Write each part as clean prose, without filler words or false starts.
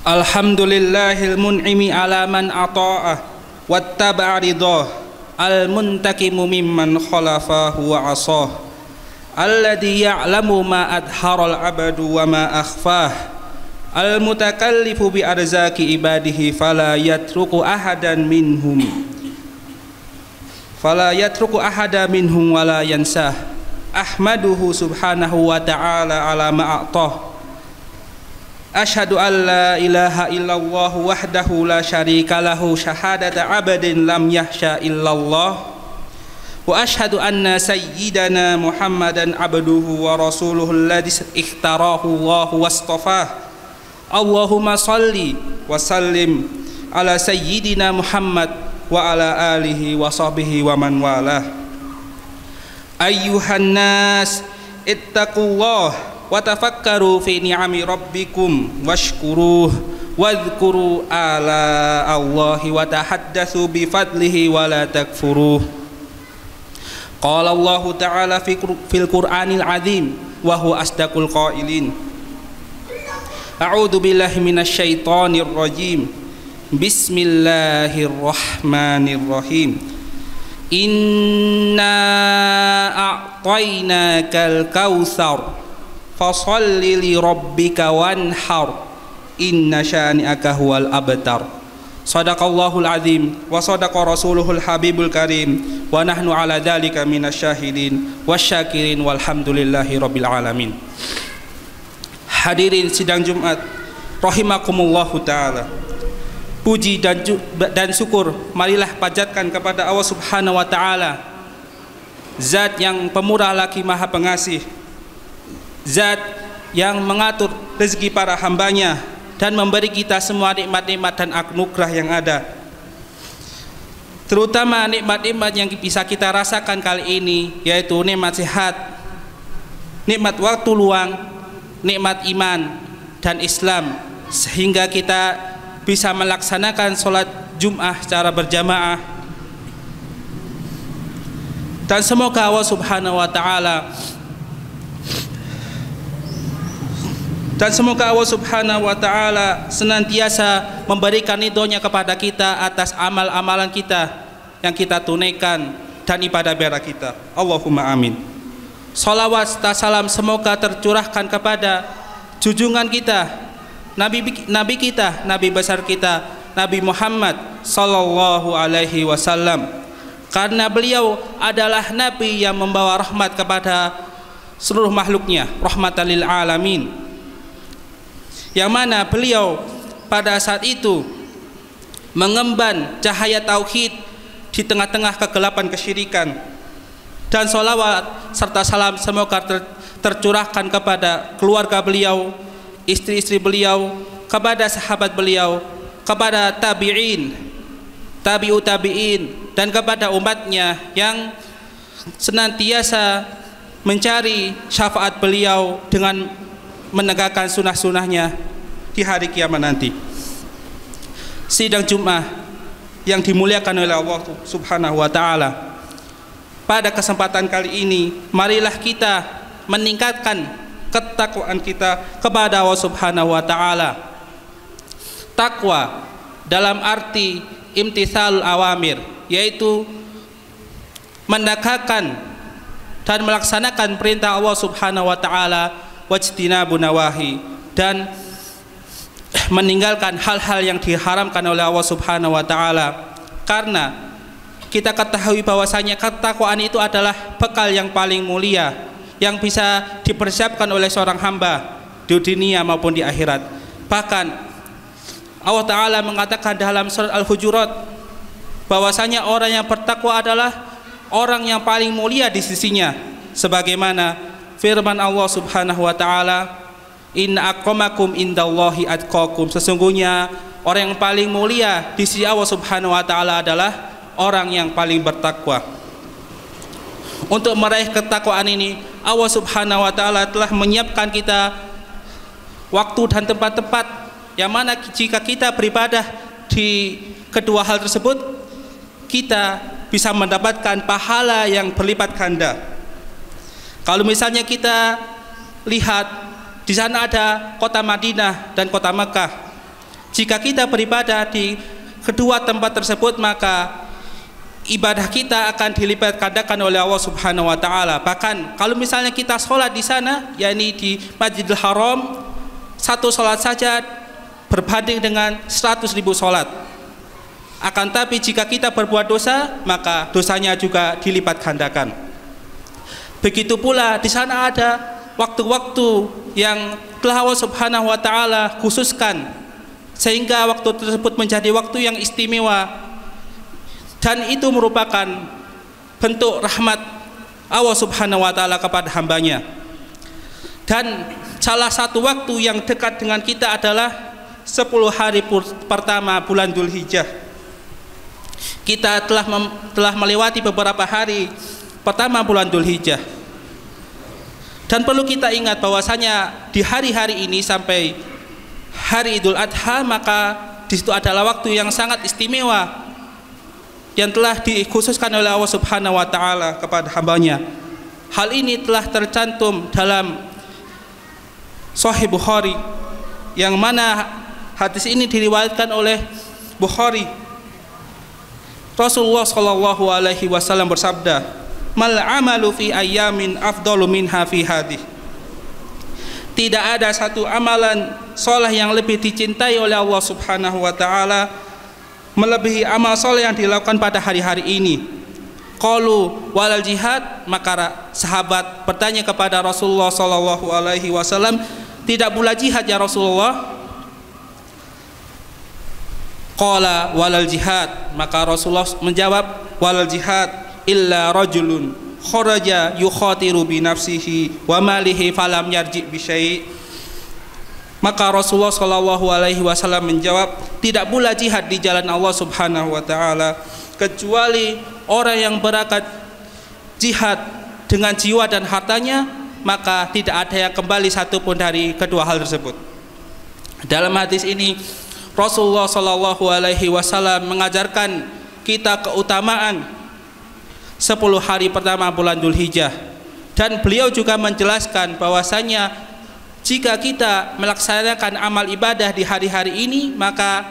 Alhamdulillahil mun'imi ala man ata'ah wattaba'a ridah al-muntakimu mimman khalafahu wa asah alladhi ya'lamu ma adharal abadu wa ma akhfah al-mutakallifu bi arzaki ibadihi fala yatruku ahadan minhum wala yansah ahmaduhu subhanahu wa ta'ala ala ma'atah. Asyhadu an la ilaha illallah wahdahu la syarika lahu syahadata abadin lam yahsya illallah wa asyhadu anna sayyidana Muhammadan abduhu wa rasuluhu alladzi ikhtarahu Allah wastafah. Allahumma salli wa sallim ala sayyidina Muhammad wa ala alihi wa sahbihi wa man walah. Ayyuhan nas ittaqullah wa tafakkaru fi ni'ami rabbikum washkuruh wadhkuru ala Allahi wa tahaddatsu bi fadlihi wa la takfuruh. Qala Allah ta'ala fil Qur'anil azim wa huwa asdaqul qailin. A'udzu billahi minasy syaithanir rajim. Bismillahirrahmanirrahim. Inna a'tainakal kautsar fasalli li rabbika wanhar inna syani'aka huwal abtar. Shadaqallahul azim wa shadaqa rasuluhul habibul karim wa nahnu ala dzalika minasyahidin wasyakirin walhamdulillahi rabbil alamin. Hadirin sidang Jumat rahimakumullahu taala. Puji dan syukur marilah panjatkan kepada Allah Subhanahu wa taala, Zat yang pemurah lagi Maha Pengasih, Zat yang mengatur rezeki para hambanya dan memberi kita semua nikmat-nikmat dan anugerah yang ada. Terutama nikmat-nikmat yang bisa kita rasakan kali ini, yaitu nikmat sehat, nikmat waktu luang, nikmat iman dan Islam, sehingga kita bisa melaksanakan sholat Jum'ah secara berjamaah. Dan semoga Allah Subhanahu wa ta'ala senantiasa memberikan ridhonya kepada kita atas amal-amalan kita yang kita tunaikan dan ibadah berak kita. Allahumma amin. Salawat serta salam semoga tercurahkan kepada junjungan kita, Nabi kita, Nabi besar kita, Nabi Muhammad sallallahu alaihi wasallam, karena beliau adalah Nabi yang membawa rahmat kepada seluruh makhluknya, rahmatan lil alamin, yang mana beliau pada saat itu mengemban cahaya tauhid di tengah-tengah kegelapan kesyirikan. Dan sholawat serta salam semoga tercurahkan kepada keluarga beliau, istri-istri beliau, kepada sahabat beliau, kepada tabi'in, tabi'ut tabi'in, dan kepada umatnya yang senantiasa mencari syafaat beliau dengan menegakkan sunnah-sunnahnya di hari kiamat nanti. Sidang Jum'ah yang dimuliakan oleh Allah Subhanahu wa ta'ala, pada kesempatan kali ini marilah kita meningkatkan ketakwaan kita kepada Allah Subhanahu wa ta'ala. Takwa dalam arti imtithalul awamir, yaitu menegakkan dan melaksanakan perintah Allah Subhanahu wa ta'ala, wajtinabun nawahi, dan meninggalkan hal-hal yang diharamkan oleh Allah Subhanahu wa ta'ala. Karena kita ketahui bahwasanya ketakwaan itu adalah bekal yang paling mulia yang bisa dipersiapkan oleh seorang hamba di dunia maupun di akhirat. Bahkan Allah Ta'ala mengatakan dalam surat Al-Hujurat bahwasanya orang yang bertakwa adalah orang yang paling mulia di sisinya, sebagaimana firman Allah Subhanahu wa ta'ala, inna akramakum indallahi atqakum, sesungguhnya orang yang paling mulia di sisi Allah Subhanahu wa ta'ala adalah orang yang paling bertakwa. Untuk meraih ketakwaan ini, Allah Subhanahu wa ta'ala telah menyiapkan kita waktu dan tempat-tempat yang mana jika kita beribadah di kedua hal tersebut, kita bisa mendapatkan pahala yang berlipat ganda. Kalau misalnya kita lihat di sana ada kota Madinah dan kota Mekah. Jika kita beribadah di kedua tempat tersebut, maka ibadah kita akan dilipat gandakan oleh Allah Subhanahu wa taala. Bahkan kalau misalnya kita sholat di sana, yakni di Masjidil Haram, satu sholat saja berbanding dengan 100.000 sholat. Akan tapi jika kita berbuat dosa, maka dosanya juga dilipat gandakan. Begitu pula di sana ada waktu-waktu yang telah Allah Subhanahu wa taala khususkan, sehingga waktu tersebut menjadi waktu yang istimewa, dan itu merupakan bentuk rahmat Allah Subhanahu wa taala kepada hambanya. Dan salah satu waktu yang dekat dengan kita adalah 10 hari pertama bulan Dzulhijjah. Kita telah melewati beberapa hari pertama bulan Dzulhijjah. Dan perlu kita ingat bahwasanya di hari-hari ini sampai hari Idul Adha, maka di situ adalah waktu yang sangat istimewa yang telah dikhususkan oleh Allah Subhanahu wa taala kepada hambanya. Hal ini telah tercantum dalam Sahih Bukhari, yang mana hadis ini diriwayatkan oleh Bukhari. Rasulullah sallallahu alaihi wasallam bersabda, "Mal amalu fi ayyamin afdalu minha fi hadhihi." Tidak ada satu amalan soleh yang lebih dicintai oleh Allah Subhanahu wa taala melebihi amal soleh yang dilakukan pada hari-hari ini. Qalu walal jihad, maka sahabat bertanya kepada Rasulullah sallallahu alaihi wasallam, tidak pula jihad ya Rasulullah? Qala walal jihad, maka Rasulullah menjawab, walal jihad illa rajulun kharaja yukhatiru bi nafsihi wa malihi falam yarji bi syai'. Maka Rasulullah sallallahu alaihi wasallam menjawab, tidak pula jihad di jalan Allah Subhanahu wa taala kecuali orang yang berangkat jihad dengan jiwa dan hartanya, maka tidak ada yang kembali satupun dari kedua hal tersebut. Dalam hadis ini Rasulullah sallallahu alaihi wasallam mengajarkan kita keutamaan 10 hari pertama bulan Dzulhijjah, dan beliau juga menjelaskan bahwasanya jika kita melaksanakan amal ibadah di hari-hari ini, maka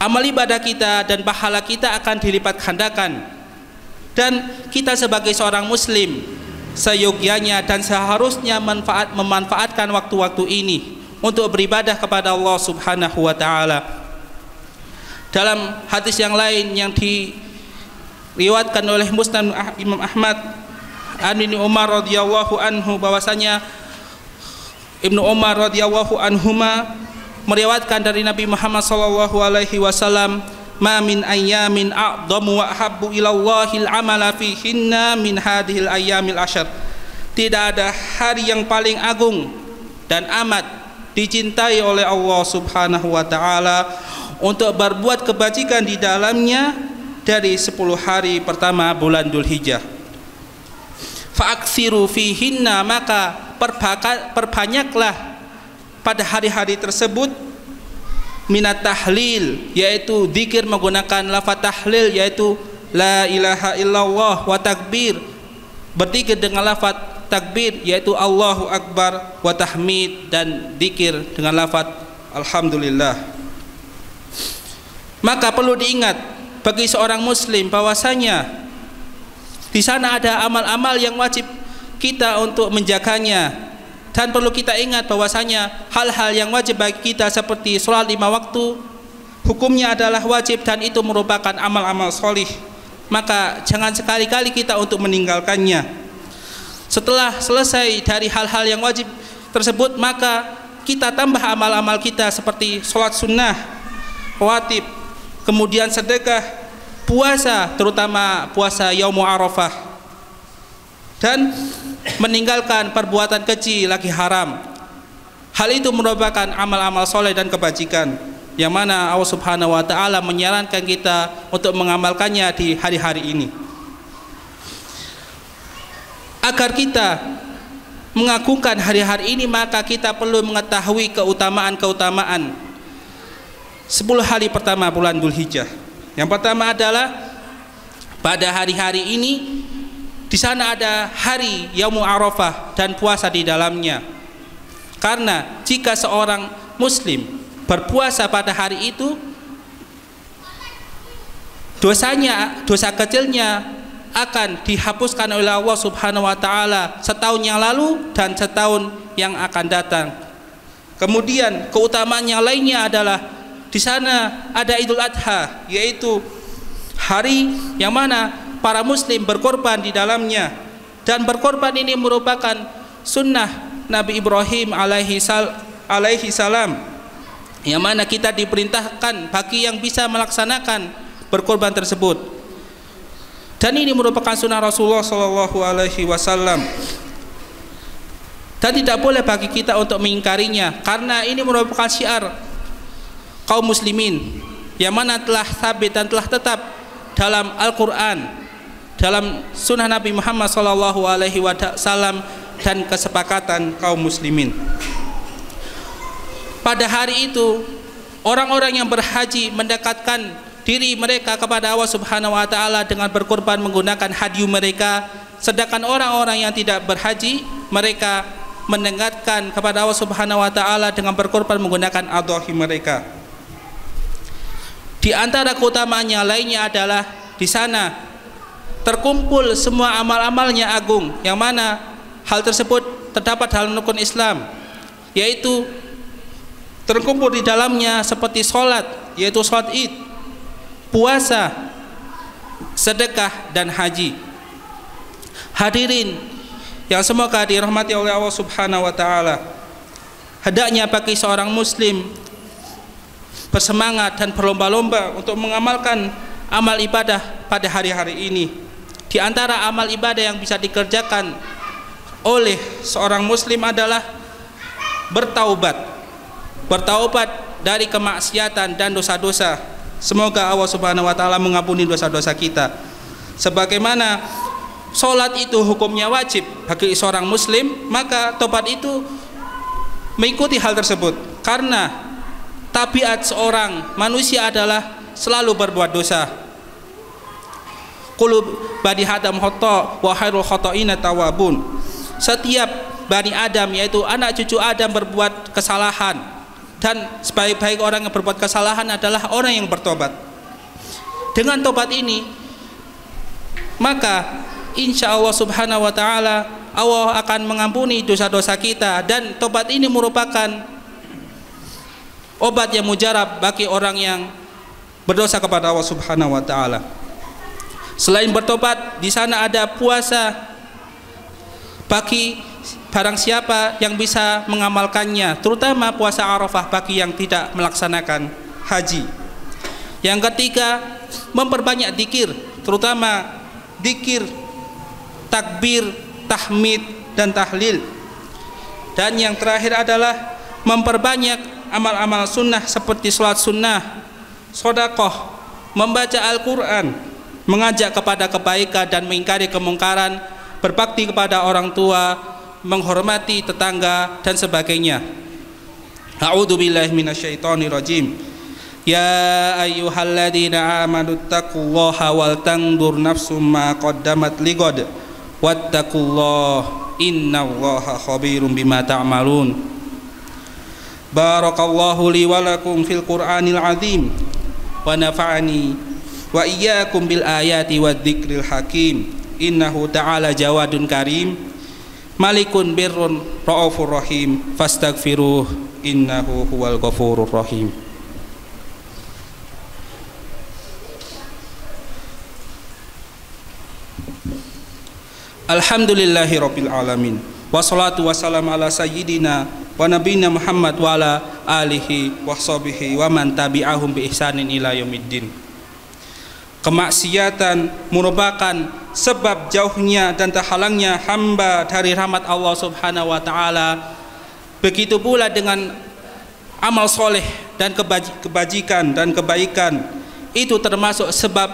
amal ibadah kita dan pahala kita akan dilipat gandakan. Dan kita sebagai seorang muslim seyogyanya dan seharusnya memanfaatkan waktu-waktu ini untuk beribadah kepada Allah Subhanahu wa taala. Dalam hadis yang lain yang diriwayatkan oleh Musnad Imam Ahmad an Ibnu Umar radhiyallahu anhu, bahwasanya Ibnu Umar radhiyallahu anhuma meriwayatkan dari Nabi Muhammad sallallahu alaihi wasallam, ma min ayyamin a'dhamu wa ahabbu ila Allahil amala fihinna min hadhil ayyamil asyar. Tidak ada hari yang paling agung dan amat dicintai oleh Allah Subhanahu wa taala untuk berbuat kebajikan di dalamnya dari 10 hari pertama bulan Dzulhijjah. Fa'aksiru fihinna, maka perbanyaklah pada hari-hari tersebut minat tahlil, yaitu zikir menggunakan lafaz tahlil, yaitu la ilaha illallah, wa takbir, berzikir dengan lafaz takbir, yaitu Allahu Akbar, wa tahmid, dan zikir dengan lafaz alhamdulillah. Maka perlu diingat bagi seorang muslim bahwasanya di sana ada amal-amal yang wajib kita untuk menjaganya, dan perlu kita ingat bahwasanya hal-hal yang wajib bagi kita seperti sholat 5 waktu hukumnya adalah wajib, dan itu merupakan amal-amal sholih. Maka jangan sekali-kali kita untuk meninggalkannya. Setelah selesai dari hal-hal yang wajib tersebut, maka kita tambah amal-amal kita seperti sholat sunnah, rawatib, kemudian sedekah, puasa, terutama puasa Yaumul Arafah, dan meninggalkan perbuatan keji lagi haram. Hal itu merupakan amal-amal soleh dan kebajikan yang mana Allah Subhanahu wa taala menyarankan kita untuk mengamalkannya di hari-hari ini. Agar kita mengagungkan hari-hari ini, maka kita perlu mengetahui keutamaan-keutamaan 10 hari pertama bulan Dzulhijjah. Yang pertama adalah pada hari-hari ini di sana ada hari Yaumul Arafah dan puasa di dalamnya. Karena jika seorang muslim berpuasa pada hari itu, dosa kecilnya akan dihapuskan oleh Allah Subhanahu wa taala setahun yang lalu dan setahun yang akan datang. Kemudian keutamaan yang lainnya adalah di sana ada Idul Adha, yaitu hari yang mana para muslim berkorban di dalamnya, dan berkorban ini merupakan sunnah Nabi Ibrahim alaihi salam, yang mana kita diperintahkan bagi yang bisa melaksanakan berkorban tersebut. Dan ini merupakan sunnah Rasulullah Shallallahu Alaihi Wasallam, dan tidak boleh bagi kita untuk mengingkarinya, karena ini merupakan syiar kaum muslimin yang mana telah sabit dan telah tetap dalam Al-Quran, dalam sunnah Nabi Muhammad Shallallahu Alaihi Wasallam, dan kesepakatan kaum muslimin. Pada hari itu orang-orang yang berhaji mendekatkan diri mereka kepada Allah Subhanahu wa taala dengan berkorban menggunakan hadyu mereka, sedangkan orang-orang yang tidak berhaji mereka mendekatkan kepada Allah Subhanahu wa taala dengan berkorban menggunakan adhahi mereka. Di antara keutamaannya lainnya adalah di sana terkumpul semua amal-amalnya agung, yang mana hal tersebut terdapat dalam rukun Islam, yaitu terkumpul di dalamnya seperti sholat, yaitu sholat Id, puasa, sedekah, dan haji. Hadirin yang semoga dirahmati oleh Allah Subhanahu wa taala, hendaknya bagi seorang muslim bersemangat dan berlomba-lomba untuk mengamalkan amal ibadah pada hari-hari ini. Di antara amal ibadah yang bisa dikerjakan oleh seorang muslim adalah bertaubat dari kemaksiatan dan dosa-dosa. Semoga Allah Subhanahu wa taala mengampuni dosa-dosa kita. Sebagaimana sholat itu hukumnya wajib bagi seorang muslim, maka tobat itu mengikuti hal tersebut, karena tabiat seorang manusia adalah selalu berbuat dosa. Qulub bani Adam khata wa khairul khata'ina tawabun. Setiap bani Adam, yaitu anak cucu Adam, berbuat kesalahan, dan sebaik-baik orang yang berbuat kesalahan adalah orang yang bertobat. Dengan tobat ini, maka insya Allah Subhanahu wa taala Allah akan mengampuni dosa-dosa kita, dan tobat ini merupakan obat yang mujarab bagi orang yang berdosa kepada Allah Subhanahu wa taala. Selain bertobat, di sana ada puasa bagi barang siapa yang bisa mengamalkannya, terutama puasa Arafah bagi yang tidak melaksanakan haji. Yang ketiga, memperbanyak dzikir, terutama dzikir takbir, tahmid, dan tahlil. Dan yang terakhir adalah memperbanyak amal-amal sunnah seperti sholat sunnah, sedekah, membaca Al-Quran, mengajak kepada kebaikan dan mengingkari kemungkaran, berbakti kepada orang tua, menghormati tetangga, dan sebagainya. A'udzu billahi minasyaitonir rajim. Ya ayyuhalladzina amanu taqullaha wal tanzur nafsum ma qaddamat lighad wattaqullaha innallaha khabirum bima ta'malun. Barakallahu li wa lakum fil Qur'anil azim wa nafa'ani wa iyyakum bil ayati wad dzikril hakim. Innahu ta'ala jawadun karim, malikun birrun raufur rahim, fastaghfiruh innahu huwal ghafurur rahim. Alhamdulillahi rabbil alamin, wassalatu wassalamu ala sayyidina wa nabiyina Muhammad wa ala alihi wa sahbihi wa man tabi'ahum bi ihsanin ila yaumiddin. Kemaksiatan merupakan sebab jauhnya dan terhalangnya hamba dari rahmat Allah Subhanahu wa taala. Begitu pula dengan amal soleh dan kebajikan dan kebaikan, itu termasuk sebab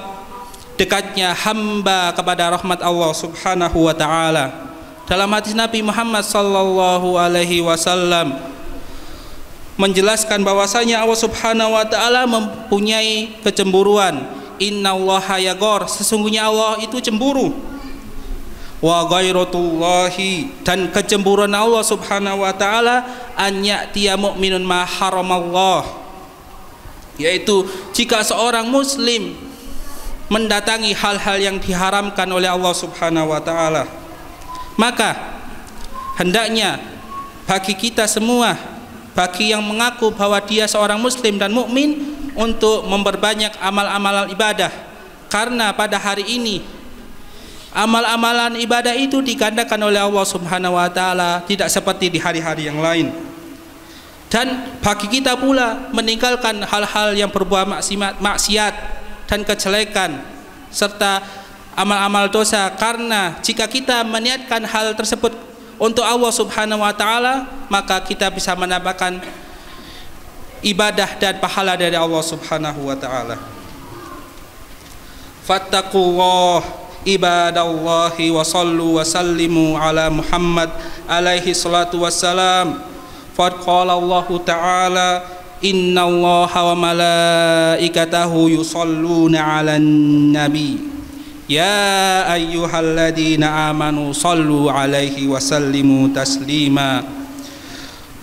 dekatnya hamba kepada rahmat Allah Subhanahu wa taala. Dalam hadis Nabi Muhammad sallallahu alaihi wasallam menjelaskan bahwasanya Allah Subhanahu wa taala mempunyai kecemburuan. Innallaha yaghar, sesungguhnya Allah itu cemburu. Wa ghairatullahi, dan kecemburuan Allah Subhanahu wa taala an ya'tiya mu'minun ma haramallah, yaitu jika seorang muslim mendatangi hal-hal yang diharamkan oleh Allah Subhanahu wa taala, maka hendaknya bagi kita semua, bagi yang mengaku bahwa dia seorang muslim dan mukmin, untuk memperbanyak amal-amalan ibadah, karena pada hari ini amal-amalan ibadah itu digandakan oleh Allah Subhanahu wa taala, tidak seperti di hari-hari yang lain. Dan bagi kita pula meninggalkan hal-hal yang berbuah maksiat dan kejelekan serta amal-amal dosa, karena jika kita meniatkan hal tersebut untuk Allah Subhanahu wa taala, maka kita bisa mendapatkan ibadah dan pahala dari Allah Subhanahu wa taala. Fattaqullah ibadallahi wa sallu wa sallimu ala Muhammad alaihi salatu wassalam. Faqad qala Allah ta'ala, innallaha wa malaikatahu yusalluna 'alan nabi ya ayyuhalladzina amanu sallu 'alaihi wa sallimu taslima.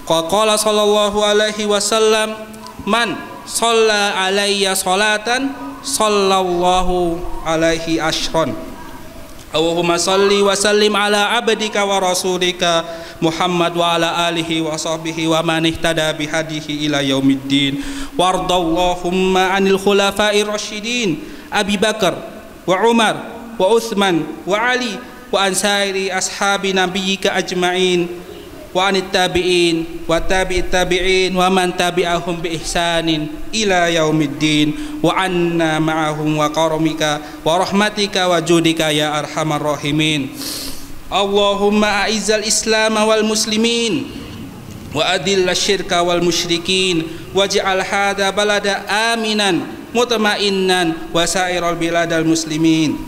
Qala sallallahu alaihi wasallam, man shalla 'alayya salatan sallallahu alaihi ashron. Allahumma salli wa sallim ala abdika wa rasulika Muhammad wa ala alihi wa sahbihi wa man ihtada bihadihi ila yaumiddin. Wardallahumma anil khulafa'ir rasyidin Abi Bakar wa Umar wa Uthman wa Ali wa ansairi ashabi nabiyyika ajma'in wa anit tabi'in wa tabi'it tabi'in wa man tabi'ahum bi ihsanin ila yaumiddin wa anna ma'ahum wa karamika wa rahmatika wa judika ya arhamar rahimin. Allahumma a'izzal islam wal muslimin wa adilla syirka wal musyrikin waj'al hadha balada aminan mutma'innan wa sa'iral biladal muslimin.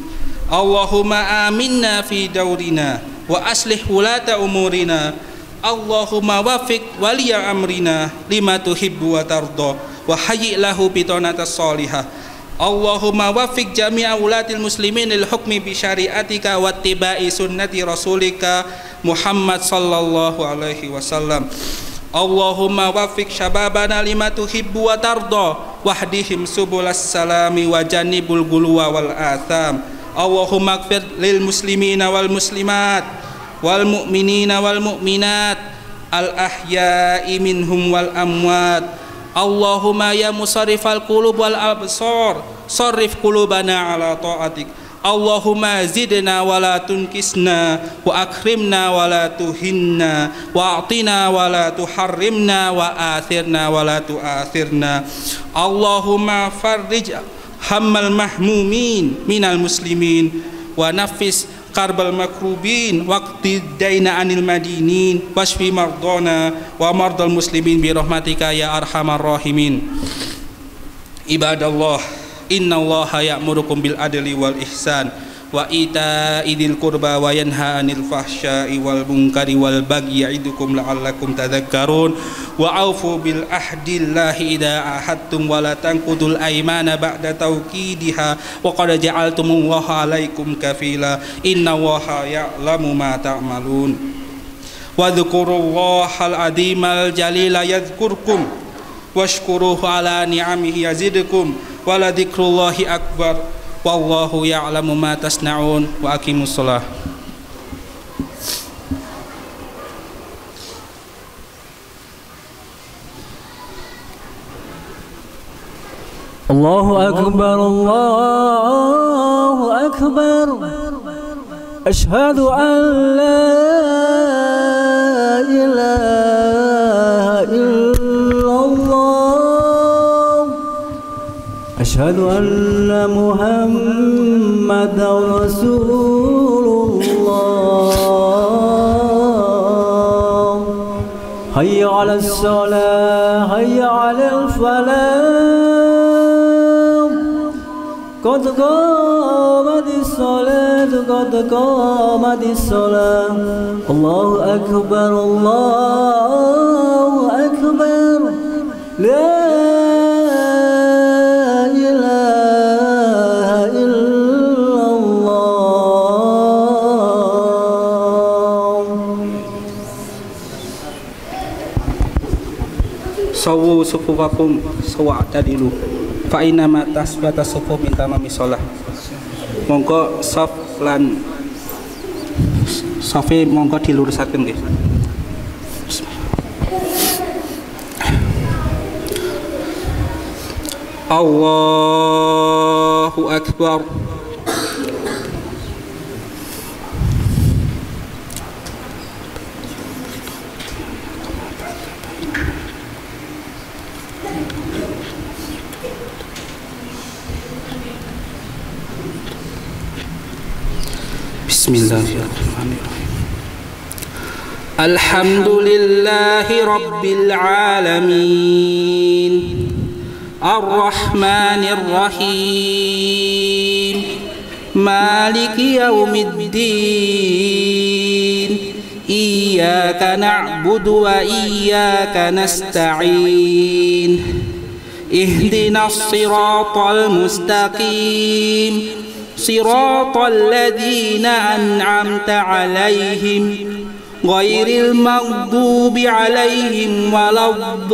Allahumma aminna fi dawrina wa aslih wulata umurina. Allahumma wafiq waliya amrina lima tuhibbu wa tarda wa hayyi lahu bitanatas salihah. Allahumma wafiq jami'a wulatil muslimin lil hukmi bi syariatika wa ittiba'i sunnati rasulika Muhammad sallallahu alaihi wasallam. Allahumma wafiq syababana lima tuhibbu wa tarda wahdihim subulas salami wa janibul guluwa wal atham. Allahumma ighfir lil muslimina wal muslimat wal mu'minina wal mu'minat al ahya'i minhum wal amwat. Allahumma ya musarrifal qulub wal absar sarrif qulubana ala ta'atik. Allahumma zidna wa la tunkisna wa akrimna wa la tuhinna wa a'tina wa la tuharrimna wa athirna wa la tu'athirna. Allahumma farrij hammal mahmumin minal muslimin wa nafis karbal makrubin waqti daina anil madinin wasfi mardana wa mardal muslimin bi rahmatika ya arhamar rahimin. Ibadallah, innallaha ya'murukum bil adli wal ihsan wa ita'i dzil qurba wa yanha 'anil fahsya'i wal munkari wal bagyi ya'idukum la'allakum tadhakkarun. Wa aufu bil ahdillahi idza ahadtum wa la tanqudul aymana ba'da tawkidiha wa qad ja'altumullaha 'alaikum kafila innallaha ya'lamu ma ta'malun. Wa dzkurullahal 'azimal jalila yadhkurkum washkuruhu 'ala ni'amihi yazidkum wa la dzikrullahi akbar. Wallahu ya'lamu ma tasna'un wa aqimus shalah. Allahu akbar, Allahu akbar. Asyhadu an la ilaha illallah. Asyhadu anna Muhammadar Rasulullah. Hayya 'alas shalah, hayya 'alal falah. Qad qamatis salat, qad qamatis salah. Allahu akbar, Allahu akbar. La sawu Sawu sufufakum sawa'tadilu fa inama tasbata sufu min tamami shalah. Monggo saf lan safe monggo dilurusaken nggih. Allahu akbar. Bismillahirrahmanirrahim. Alhamdulillahi rabbil alamin. Ar-Rahmanir Rahim. Maliki yaumiddin. Iyyaka na'budu wa iyyaka nasta'in. Ihdinas siratal mustaqim. Siratal ladzina an'amta 'alaihim ghairil maghdubi 'alaihim waladdallin.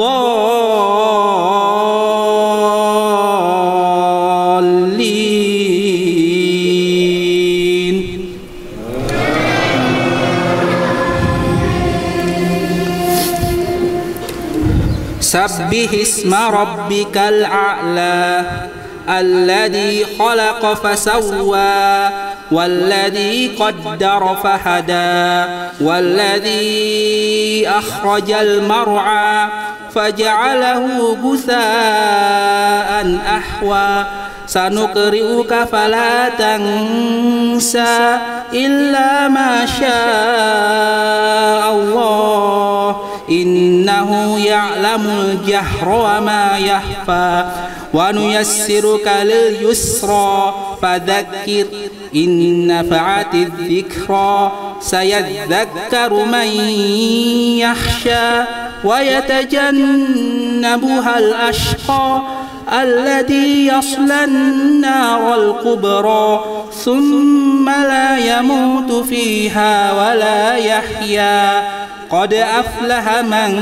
Sabbihisma rabbikal a'la alladhi khalaqa fasawwa walladhi qaddara fahada walladhi akhrajal mar'a faja'alahu ghusaa'an ahwa sanuqri'uka fala tansa illa ma syaa Allah innahu ya'lamul jahra wa ma yakhfa wa nuyassiruka lil yusra fadzakkir in nafa'ati dzikra sayadzakkaru man yakhsha wa yatajannabuhal ashqa alladhi yaslan naral kubra thumma la yamutu fiha wa la yahya. Qad aflaha man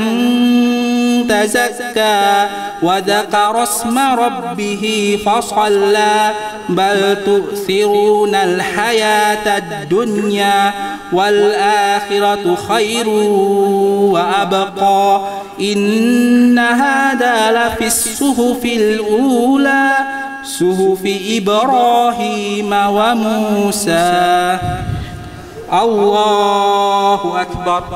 tazakka wa dzakara isma rabbih fasalla bal tu'thirunal hayatad dunya wal akhiratu khairu wa abqa inna hadha lafis suhufil ula suhufi Ibrahim wa Musa. Allahu akbar.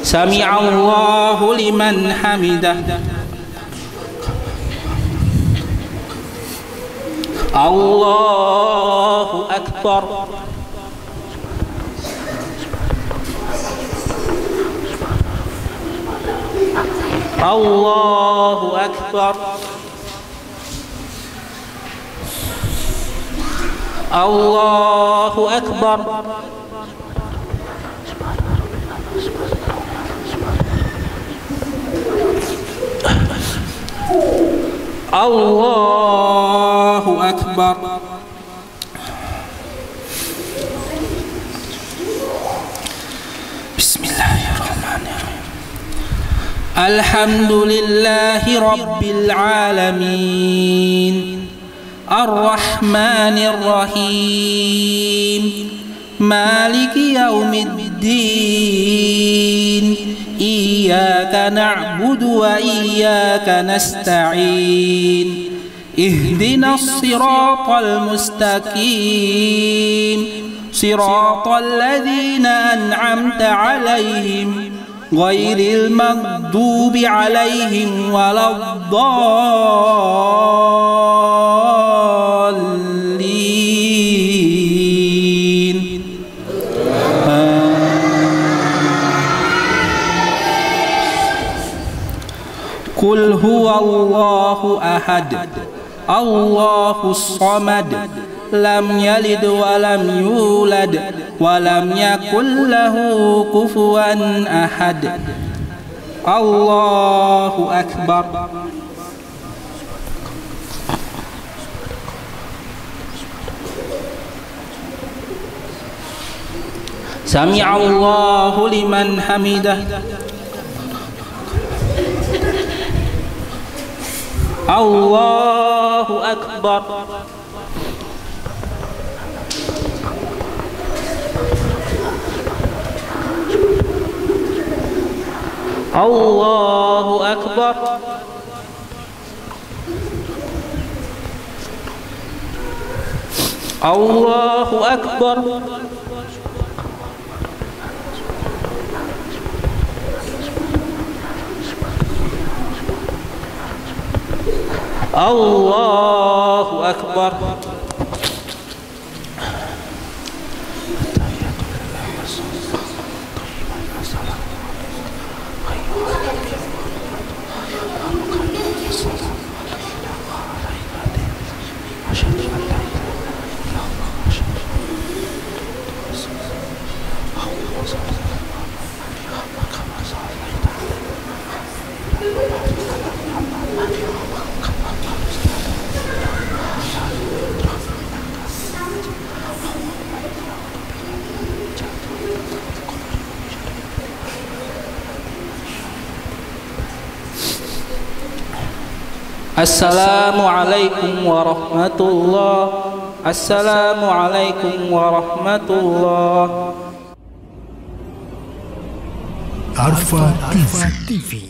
Sami'allahu liman hamidah. Allahu akbar. Allahu akbar. Allahu akbar. Allahu akbar. Bismillahirrahmanirrahim. Alhamdulillahi rabbil alamin. Ar-Rahmanir Rahim. Maliki yaumiddin. Iyyaka na'budu wa iyyaka nasta'in. Ihdinas siratal mustaqim. Siratal ladzina an'amta 'alaihim ghairil maghdubi 'alaihim waladdallin. Qul huwallahu ahad. Allahus samad. Lam yalid wa lam yulad wa lam yakul lahu kufuwan ahad. Allahu akbar. Sami'allahu liman hamidah. Allahu akbar. Allahu akbar. Allahu akbar. Allahu akbar. Assalamualaikum warahmatullahi. Assalamualaikum warahmatullahi. Arfa TV.